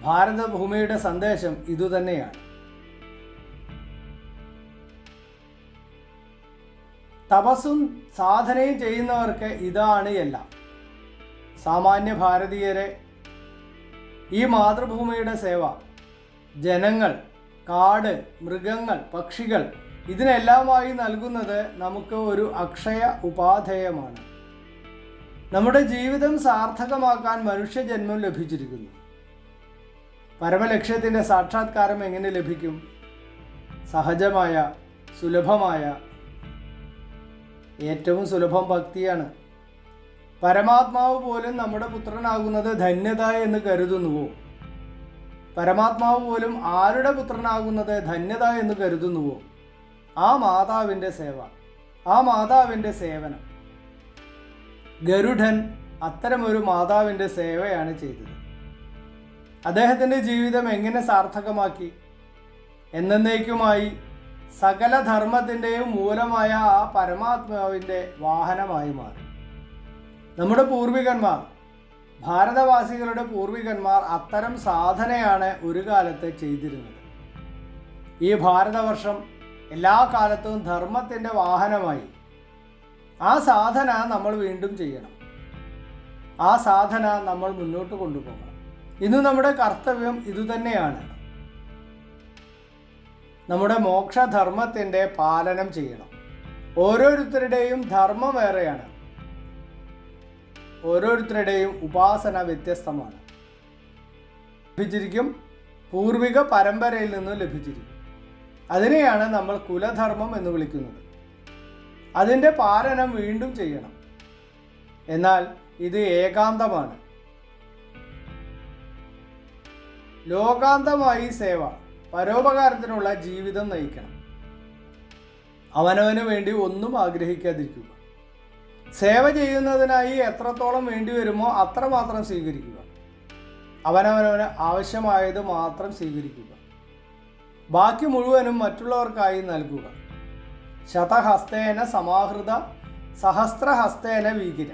ഭാരതഭൂമിയുടെ സന്ദേശം ഇതുതന്നെയാണ്. തപസ്സും സാധനയും ചെയ്യുന്നവർക്ക് ഇതാണ് എല്ലാം. സാമാന്യ ഭാരതീയരെ ഈ മാതൃഭൂമിയുടെ സേവ, ജനങ്ങൾ, കാട്, മൃഗങ്ങൾ, പക്ഷികൾ ഇതിനെല്ലാമായി നൽകുന്നത് നമുക്ക് ഒരു അക്ഷയ ഉപാധേയമാണ്. നമ്മുടെ ജീവിതം സാർത്ഥകമാക്കാൻ മനുഷ്യജന്മം ലഭിച്ചിരിക്കുന്നു. പരമലക്ഷ്യത്തിൻ്റെ സാക്ഷാത്കാരം എങ്ങനെ ലഭിക്കും? സഹജമായ, സുലഭമായ, ഏറ്റവും സുലഭം ഭക്തിയാണ്. പരമാത്മാവ് പോലും നമ്മുടെ പുത്രനാകുന്നത് ധന്യത എന്ന് കരുതുന്നുവോ? പരമാത്മാവ് പോലും ആരുടെ പുത്രനാകുന്നത് ധന്യത എന്ന് കരുതുന്നുവോ? ആ മാതാവിൻ്റെ സേവ, ആ മാതാവിൻ്റെ സേവനം. ഗരുഡൻ അത്തരമൊരു മാതാവിൻ്റെ സേവയാണ് ചെയ്തത്. അദ്ദേഹത്തിൻ്റെ ജീവിതം എങ്ങനെ സാർത്ഥകമാക്കി? എന്നേക്കുമായി സകല ധർമ്മത്തിൻ്റെയും മൂലമായ ആ പരമാത്മാവിൻ്റെ വാഹനമായി മാറി. നമ്മുടെ പൂർവികന്മാർ, ഭാരതവാസികളുടെ പൂർവികന്മാർ അത്തരം സാധനയാണ് ഒരു കാലത്ത് ചെയ്തിരുന്നത്. ഈ ഭാരതവർഷം എല്ലാ കാലത്തും ധർമ്മത്തിൻ്റെ വാഹനമായി. ആ സാധന നമ്മൾ വീണ്ടും ചെയ്യണം. ആ സാധന നമ്മൾ മുന്നോട്ട് കൊണ്ടുപോകണം. ഇന്ന് നമ്മുടെ കർത്തവ്യം ഇതുതന്നെയാണ്. നമ്മുടെ മോക്ഷധർമ്മത്തിൻ്റെ പാലനം ചെയ്യണം. ഓരോരുത്തരുടെയും ധർമ്മം വേറെയാണ്. ഓരോരുത്തരുടെയും ഉപാസന വ്യത്യസ്തമാണ്. ലഭിച്ചിരിക്കും, പൂർവിക പരമ്പരയിൽ നിന്നും ലഭിച്ചിരിക്കും. അതിനെയാണ് നമ്മൾ കുലധർമ്മം എന്ന് വിളിക്കുന്നത്. അതിൻ്റെ പാലനം വീണ്ടും ചെയ്യണം. എന്നാൽ ഇത് ഏകാന്തമാണ്. ലോകാന്തമായി സേവ, പരോപകാരത്തിനുള്ള ജീവിതം നയിക്കണം. അവനവന് വേണ്ടി ഒന്നും ആഗ്രഹിക്കാതിരിക്കുക. സേവ ചെയ്യുന്നതിനായി എത്രത്തോളം വേണ്ടി വരുമോ അത്രമാത്രം സ്വീകരിക്കുക. അവനവനവന് ആവശ്യമായത് മാത്രം സ്വീകരിക്കുക. ബാക്കി മുഴുവനും മറ്റുള്ളവർക്കായി നൽകുക. ശതഹസ്തേന സമാഹൃത സഹസ്രഹസ്തേന വീകിര.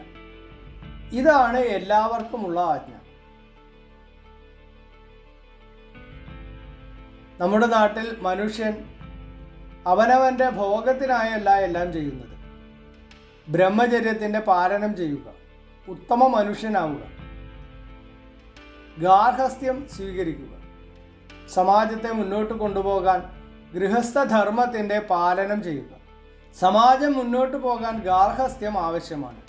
ഇതാണ് എല്ലാവർക്കുമുള്ള ആജ്ഞ. നമ്മുടെ നാട്ടിൽ മനുഷ്യൻ അവനവൻ്റെ ഭോഗത്തിനായല്ല എല്ലാം ചെയ്യുന്നത്. ബ്രഹ്മചര്യത്തിൻ്റെ പാലനം ചെയ്യുക, ഉത്തമ മനുഷ്യനാവുക, ഗാർഹസ്ഥ്യം സ്വീകരിക്കുക. സമാജത്തെ മുന്നോട്ട് കൊണ്ടുപോകാൻ ഗൃഹസ്ഥധർമ്മത്തിൻ്റെ പാലനം ചെയ്യുക. സമാജം മുന്നോട്ട് പോകാൻ ഗാർഹസ്ഥ്യം ആവശ്യമാണ്.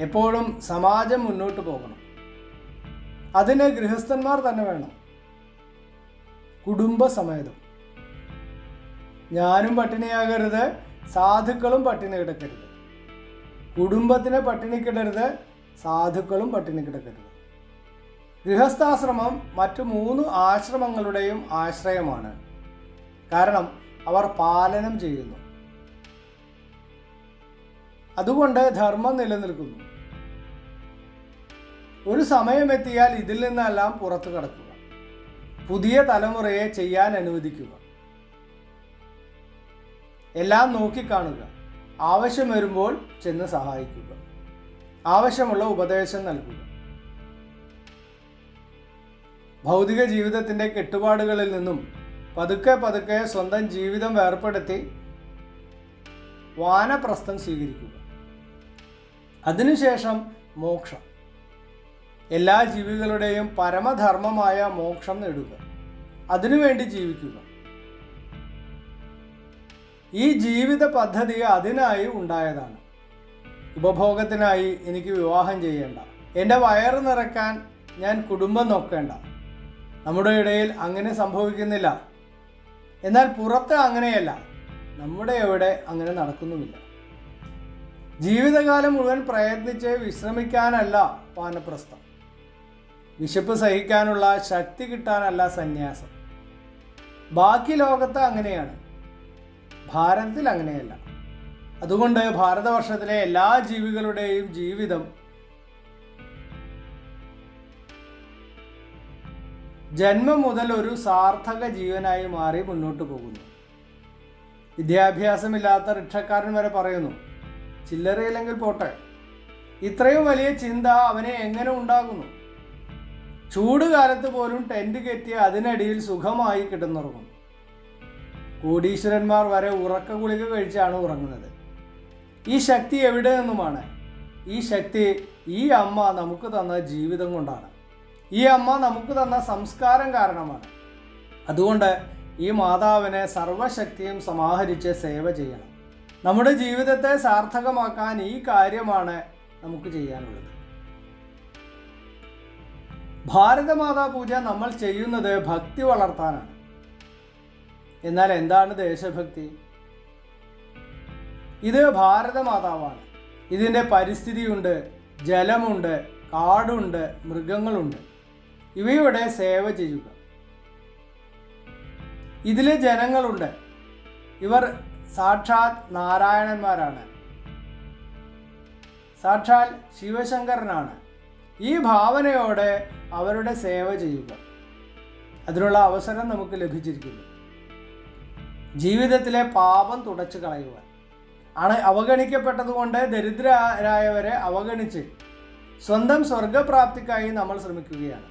എപ്പോഴും സമാജം മുന്നോട്ട് പോകണം. അതിന് ഗൃഹസ്ഥന്മാർ തന്നെ വേണം, കുടുംബസമേതം. ഞാനും പട്ടിണിയാകരുത്, സാധുക്കളും പട്ടിണി കിടക്കരുത്. കുടുംബത്തിനെ പട്ടിണി കിടരുത്, സാധുക്കളും പട്ടിണി കിടക്കരുത്. ഗൃഹസ്ഥാശ്രമം മറ്റു 3 ആശ്രമങ്ങളുടെയും ആശ്രയമാണ്. കാരണം അവർ പാലനം ചെയ്യുന്നു. അതുകൊണ്ട് ധർമ്മം നിലനിൽക്കുന്നു. ഒരു സമയമെത്തിയാൽ ഇതിൽ നിന്നെല്ലാം പുറത്തു കടക്കുക. പുതിയ തലമുറയെ ചെയ്യാൻ അനുവദിക്കുക. എല്ലാം നോക്കിക്കാണുക. ആവശ്യം വരുമ്പോൾ ചെന്ന് സഹായിക്കുക. ആവശ്യമുള്ള ഉപദേശം നൽകുക. ഭൗതിക ജീവിതത്തിൻ്റെ കെട്ടുപാടുകളിൽ നിന്നും പതുക്കെ പതുക്കെ സ്വന്തം ജീവിതം വേർപ്പെടുത്തി വാനപ്രസ്ഥം സ്വീകരിക്കുക. അതിനുശേഷം മോക്ഷം, എല്ലാ ജീവികളുടെയും പരമധർമ്മമായ മോക്ഷം നേടുക. അതിനുവേണ്ടി ജീവിക്കുക. ഈ ജീവിത പദ്ധതി അതിനായി ഉണ്ടായതാണ്. ഉപഭോഗത്തിനായി എനിക്ക് വിവാഹം ചെയ്യേണ്ട, എൻ്റെ വയറ് നിറയ്ക്കാൻ ഞാൻ കുടുംബം നോക്കേണ്ട. നമ്മുടെ ഇടയിൽ അങ്ങനെ സംഭവിക്കുന്നില്ല. എന്നാൽ പുറത്ത് അങ്ങനെയല്ല. നമ്മുടെ എവിടെ അങ്ങനെ നടക്കുന്നുമില്ല. ജീവിതകാലം മുഴുവൻ പ്രയത്നിച്ച് വിശ്രമിക്കാനല്ല വാനപ്രസ്ഥം. വിശപ്പ് സഹിക്കാനുള്ള ശക്തി കിട്ടാനല്ല സന്യാസം. ബാക്കി ലോകത്ത് അങ്ങനെയാണ്, ഭാരതത്തിൽ അങ്ങനെയല്ല. അതുകൊണ്ട് ഭാരതവർഷത്തിലെ എല്ലാ ജീവികളുടെയും ജീവിതം ജന്മം മുതൽ ഒരു സാർത്ഥക ജീവനായി മാറി മുന്നോട്ട് പോകുന്നു. വിദ്യാഭ്യാസമില്ലാത്ത റിക്ഷക്കാരൻ വരെ പറയുന്നു, ചില്ലറയില്ലെങ്കിൽ പോട്ടെ. ഇത്രയും വലിയ ചിന്ത അവനെ എങ്ങനെ ഉണ്ടാകുന്നു? ചൂട് കാലത്ത് പോലും ടെൻറ്റ് കെട്ടി അതിനടിയിൽ സുഖമായി കിടന്നുറങ്ങുന്നു. കോടീശ്വരന്മാർ വരെ ഉറക്ക ഗുളിക കഴിച്ചാണ് ഉറങ്ങുന്നത്. ഈ ശക്തി എവിടെ നിന്നുമാണ്? ഈ ശക്തി ഈ അമ്മ നമുക്ക് തന്ന ജീവിതം കൊണ്ടാണ്. ഈ അമ്മ നമുക്ക് തന്ന സംസ്കാരം കാരണമാണ്. അതുകൊണ്ട് ഈ മാതാവിനെ സർവശക്തിയും സമാഹരിച്ച് സേവ ചെയ്യണം. നമ്മുടെ ജീവിതത്തെ സാർത്ഥകമാക്കാൻ ഈ കാര്യമാണ് നമുക്ക് ചെയ്യാനുള്ളത്. ഭാരതമാതാ പൂജ നമ്മൾ ചെയ്യുന്നത് ഭക്തി വളർത്താനാണ്. എന്നാൽ എന്താണ് ദേശഭക്തി? ഇത് ഭാരതമാതാവാണ്. ഇതിൻ്റെ പരിസ്ഥിതിയുണ്ട്, ജലമുണ്ട്, കാടുണ്ട്, മൃഗങ്ങളുണ്ട്. ഇവയുടെ സേവ ചെയ്യുക. ഇതിലെ ജനങ്ങളുണ്ട്. ഇവർ സാക്ഷാത് നാരായണന്മാരാണ്, സാക്ഷാൽ ശിവശങ്കരനാണ്. ഈ ഭാവനയോടെ അവരുടെ സേവ ചെയ്യുക. അതിനുള്ള അവസരം നമുക്ക് ലഭിച്ചിരിക്കുന്നു. ജീവിതത്തിലെ പാപം തുടച്ചു കളയുവാൻ. അവഗണിക്കപ്പെട്ടതുകൊണ്ട് ദരിദ്രരായവരെ അവഗണിച്ച് സ്വന്തം സ്വർഗപ്രാപ്തിക്കായി നമ്മൾ ശ്രമിക്കുകയാണ്.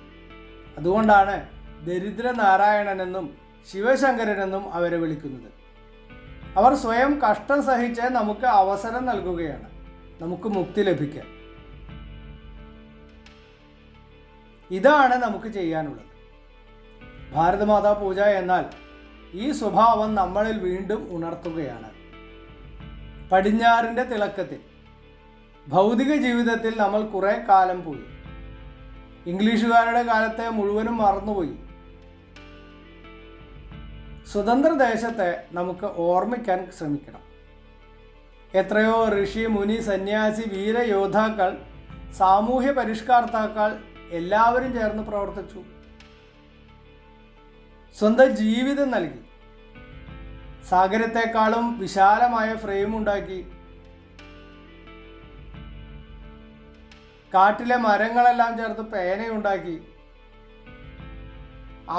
അതുകൊണ്ടാണ് ദരിദ്ര നാരായണനെന്നും ശിവശങ്കരനെന്നും അവരെ വിളിക്കുന്നത്. അവർ സ്വയം കഷ്ടം സഹിച്ച് നമുക്ക് അവസരം നൽകുകയാണ്, നമുക്ക് മുക്തി ലഭിക്കാൻ. ഇതാണ് നമുക്ക് ചെയ്യാനുള്ളത്. ഭാരതമാതാ പൂജ എന്നാൽ ഈ സ്വഭാവം നമ്മളിൽ വീണ്ടും ഉണർത്തുകയാണ്. പടിഞ്ഞാറിൻ്റെ തിളക്കത്തിൽ ഭൗതിക ജീവിതത്തിൽ നമ്മൾ കുറേ കാലം പോയി. ഇംഗ്ലീഷുകാരുടെ കാലത്തെ മുഴുവനും മറന്നുപോയി. സ്വതന്ത്ര ദേശത്തെ നമുക്ക് ഓർമ്മിക്കാൻ ശ്രമിക്കണം. എത്രയോ ഋഷി, മുനി, സന്യാസി, വീരയോദ്ധാക്കൾ, സാമൂഹ്യ പരിഷ്കർത്താക്കൾ എല്ലാവരും ചേർന്ന് പ്രവർത്തിച്ചു. സ്വന്തം ജീവിതം നൽകി. സാഗരത്തെക്കാളും വിശാലമായ ഫ്രെയിം ഉണ്ടാക്കി. കാട്ടിലെ മരങ്ങളെല്ലാം ചേർത്ത് പേനയുണ്ടാക്കി.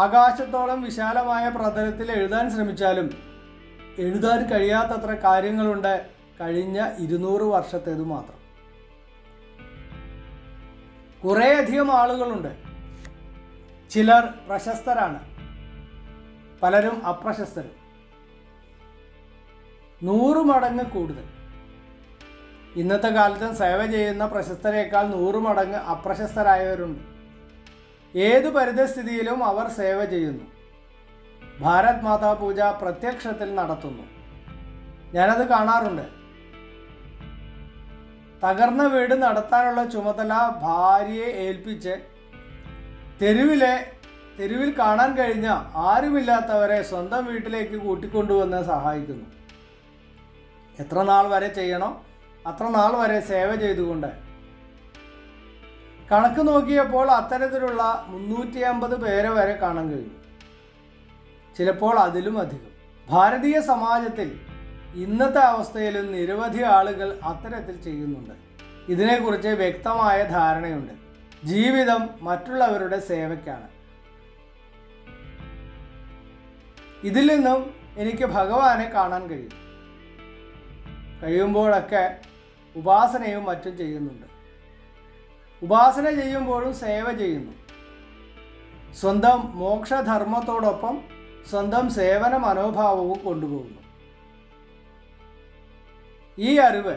ആകാശത്തോളം വിശാലമായ പ്രതലത്തിൽ എഴുതാൻ ശ്രമിച്ചാലും എഴുതാൻ കഴിയാത്തത്ര കാര്യങ്ങളുണ്ട് കഴിഞ്ഞ 200 വർഷത്തേത് മാത്രം. കുറേയധികം ആളുകളുണ്ട്. ചിലർ പ്രശസ്തരാണ്, പലരും അപ്രശസ്തരും. 100 മടങ്ങ് കൂടുതൽ. ഇന്നത്തെ കാലത്തും സേവ ചെയ്യുന്ന പ്രശസ്തരേക്കാൾ 100 മടങ്ങ് അപ്രശസ്തരായവരുണ്ട്. ഏതു പരിതസ്ഥിതിയിലും അവർ സേവ ചെയ്യുന്നു. ഭാരത് മാതാ പൂജ പ്രത്യക്ഷത്തിൽ നടത്തുന്നു. ഞാനത് കാണാറുണ്ട്. തകർന്ന വീട് നടത്താനുള്ള ചുമതല ഭാര്യയെ ഏൽപ്പിച്ച് തെരുവിൽ കാണാൻ കഴിഞ്ഞ ആരുമില്ലാത്തവരെ സ്വന്തം വീട്ടിലേക്ക് കൂട്ടിക്കൊണ്ടുവന്ന് സഹായിക്കുന്നു. എത്ര നാൾ വരെ ചെയ്യണോ അത്ര നാൾ വരെ സേവ ചെയ്തുകൊണ്ട്. കണക്ക് നോക്കിയപ്പോൾ അത്തരത്തിലുള്ള 350 പേരെ വരെ കാണാൻ കഴിഞ്ഞു, ചിലപ്പോൾ അതിലും അധികം. ഭാരതീയ സമാജത്തിൽ ഇന്നത്തെ അവസ്ഥയിലും നിരവധി ആളുകൾ അത്തരത്തിൽ ചെയ്യുന്നുണ്ട്. ഇതിനെക്കുറിച്ച് വ്യക്തമായ ധാരണയുണ്ട്. ജീവിതം മറ്റുള്ളവരുടെ സേവയ്ക്കാണ്. ഇതിൽ നിന്നും എനിക്ക് ഭഗവാനെ കാണാൻ കഴിയുമ്പോഴൊക്കെ ഉപാസനയും മറ്റും ചെയ്യുന്നുണ്ട്. ഉപാസന ചെയ്യുമ്പോഴും സേവ ചെയ്യുന്നു. സ്വന്തം മോക്ഷധർമ്മത്തോടൊപ്പം സ്വന്തം സേവന മനോഭാവവും കൊണ്ടുപോകുന്നു. ഈ അറിവ്,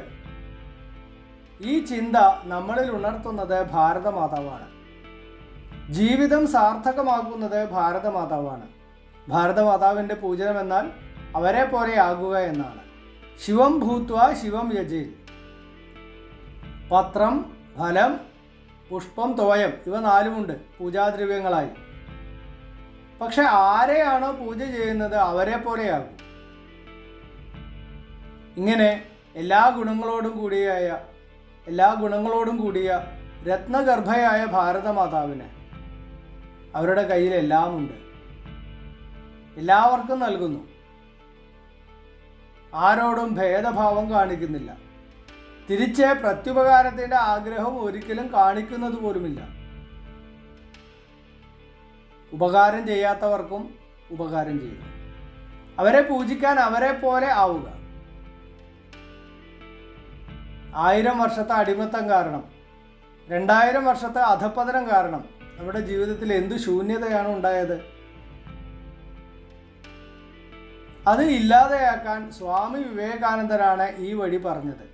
ഈ ചിന്ത നമ്മളിൽ ഉണർത്തുന്നത് ഭാരതമാതാവാണ്. ജീവിതം സാർത്ഥകമാക്കുന്നത് ഭാരതമാതാവാണ്. ഭാരതമാതാവിൻ്റെ പൂജനം എന്നാൽ അവരെ പോലെ ആകുക എന്നാണ്. ശിവം ഭൂത്വ ശിവം യജേൽ. പത്രം, ഫലം, പുഷ്പം, തോയം ഇവ 4മുണ്ട് പൂജാദ്രവ്യങ്ങളായി. പക്ഷെ ആരെയാണോ പൂജ ചെയ്യുന്നത് അവരെ പോലെയാകും. ഇങ്ങനെ എല്ലാ ഗുണങ്ങളോടും കൂടിയ രത്നഗർഭയായ ഭാരതമാതാവിന് അവരുടെ കയ്യിൽ എല്ലാമുണ്ട്. എല്ലാവർക്കും നൽകുന്നു. ആരോടും ഭേദഭാവം കാണിക്കുന്നില്ല. തിരിച്ച് പ്രത്യുപകാരത്തിൻ്റെ ആഗ്രഹം ഒരിക്കലും കാണിക്കുന്നത് പോലുമില്ല. ഉപകാരം ചെയ്യാത്തവർക്കും ഉപകാരം ചെയ്യുന്നു. അവരെ പൂജിക്കാൻ അവരെ പോലെ ആവുക. 1000 വർഷത്തെ അടിമത്തം കാരണം, 2000 വർഷത്തെ അധപ്പതനം കാരണം നമ്മുടെ ജീവിതത്തിൽ എന്തു ശൂന്യതയാണ് ഉണ്ടായത്? അത് ഇല്ലാതെയാക്കാൻ സ്വാമി വിവേകാനന്ദനാണ് ഈ വഴി പറഞ്ഞത്.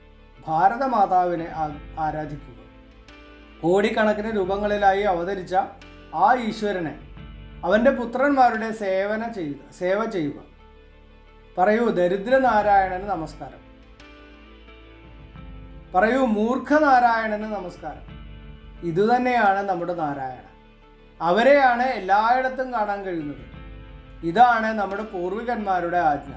ഭാരതമാതാവിനെ ആരാധിക്കുക. കോടിക്കണക്കിന് രൂപങ്ങളിലായി അവതരിച്ച ആ ഈശ്വരനെ, അവൻ്റെ പുത്രന്മാരുടെ സേവ ചെയ്യുക. പറയൂ ദരിദ്രനാരായണന് നമസ്കാരം. പറയൂ മൂർഖനാരായണന് നമസ്കാരം. ഇതുതന്നെയാണ് നമ്മുടെ നാരായണൻ. അവരെയാണ് എല്ലായിടത്തും കാണാൻ കഴിയുന്നത്. ഇതാണ് നമ്മുടെ പൂർവികന്മാരുടെ ആജ്ഞ.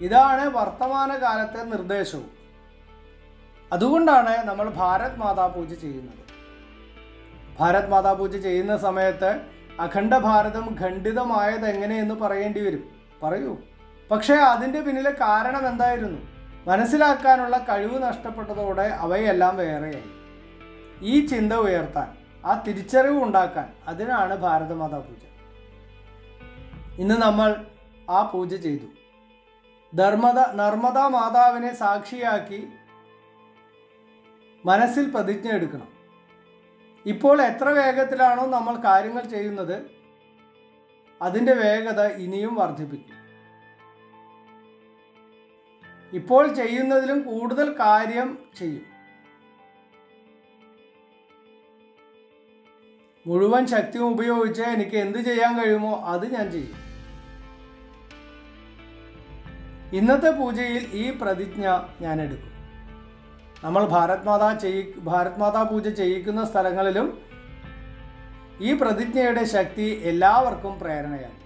ഇതാണ് വർത്തമാനകാലത്തെ നിർദ്ദേശവും. അതുകൊണ്ടാണ് നമ്മൾ ഭാരത് മാതാ പൂജ ചെയ്യുന്നത്. ഭാരത് മാതാ പൂജ ചെയ്യുന്ന സമയത്ത് അഖണ്ഡ ഭാരതം ഖണ്ഡിതമായത് എങ്ങനെയെന്ന് പറയേണ്ടി വരും. പറയൂ. പക്ഷേ അതിൻ്റെ പിന്നിലെ കാരണം എന്തായിരുന്നു? മനസ്സിലാക്കാനുള്ള കഴിവ് നഷ്ടപ്പെട്ടതോടെ അവയെല്ലാം വേറെയായി. ഈ ചിന്ത ഉയർത്താൻ, ആ തിരിച്ചറിവ് ഉണ്ടാക്കാൻ, അതിനാണ് ഭാരതമാതാ പൂജ. ഇന്ന് നമ്മൾ ആ പൂജ ചെയ്തു. നർമ്മദാ മാതാവിനെ സാക്ഷിയാക്കി മനസ്സിൽ പ്രതിജ്ഞ എടുക്കണം. ഇപ്പോൾ എത്ര വേഗത്തിലാണോ നമ്മൾ കാര്യങ്ങൾ ചെയ്യുന്നത്, അതിൻ്റെ വേഗത ഇനിയും വർദ്ധിപ്പിക്കും. ഇപ്പോൾ ചെയ്യുന്നതിലും കൂടുതൽ കാര്യം ചെയ്യും. മുഴുവൻ ശക്തിയും ഉപയോഗിച്ച് എനിക്ക് എന്ത് ചെയ്യാൻ കഴിയുമോ അത് ഞാൻ ചെയ്യും. ഇന്നത്തെ പൂജയിൽ ഈ പ്രതിജ്ഞ ഞാൻ എടുക്കും. നമ്മൾ ഭാരത് മാതാ പൂജ ചെയ്യിക്കുന്ന സ്ഥലങ്ങളിലും ഈ പ്രതിജ്ഞയുടെ ശക്തി എല്ലാവർക്കും പ്രേരണയാണ്.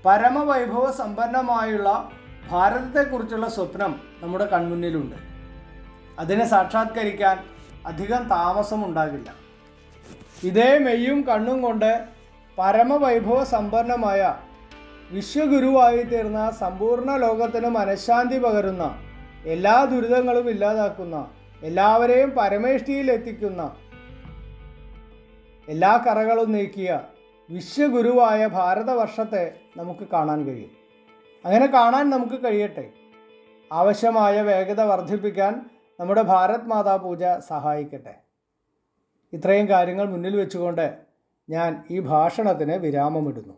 പരമവൈഭവ സമ്പന്നമായുള്ള ഭാരതത്തെക്കുറിച്ചുള്ള സ്വപ്നം നമ്മുടെ കൺമുന്നിലുണ്ട്. അതിനെ സാക്ഷാത്കരിക്കാൻ അധികം താമസമുണ്ടാകില്ല. ഇതേ മെയ്യും കണ്ണും കൊണ്ട് പരമവൈഭവ സമ്പന്നമായ വിശ്വഗുരുവായി തീർന്ന സമ്പൂർണ്ണ ലോകത്തിന് മനഃശാന്തി പകരുന്ന, എല്ലാ ദുരിതങ്ങളും ഇല്ലാതാക്കുന്ന, എല്ലാവരെയും പരമേഷ്ടിയിൽ എത്തിക്കുന്ന, എല്ലാ കറകളും നീക്കിയ വിശ്വഗുരുവായ ഭാരതവർഷത്തെ നമുക്ക് കാണാൻ കഴിയും. അങ്ങനെ കാണാൻ നമുക്ക് കഴിയട്ടെ. ആവശ്യമായ വേഗത വർദ്ധിപ്പിക്കാൻ നമ്മുടെ ഭാരത് മാതാ പൂജ സഹായിക്കട്ടെ. ഇത്രയും കാര്യങ്ങൾ മുന്നിൽ വെച്ചുകൊണ്ട് ഞാൻ ഈ ഭാഷണത്തിന് വിരാമമിടുന്നു.